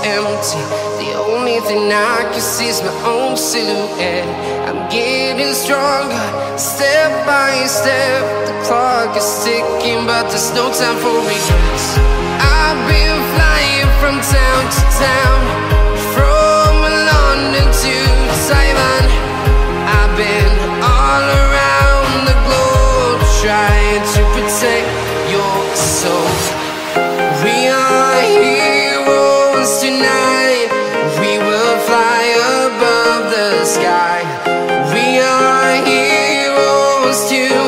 empty. The only thing I can see is my own silhouette. I'm getting stronger, step by step. The clock is ticking, but there's no time for regrets. I've been flying from town to town, from London to Taiwan. I've been all around the globe, trying to protect your soul. We are heroes tonight. We will fly above the sky. We are heroes tonight.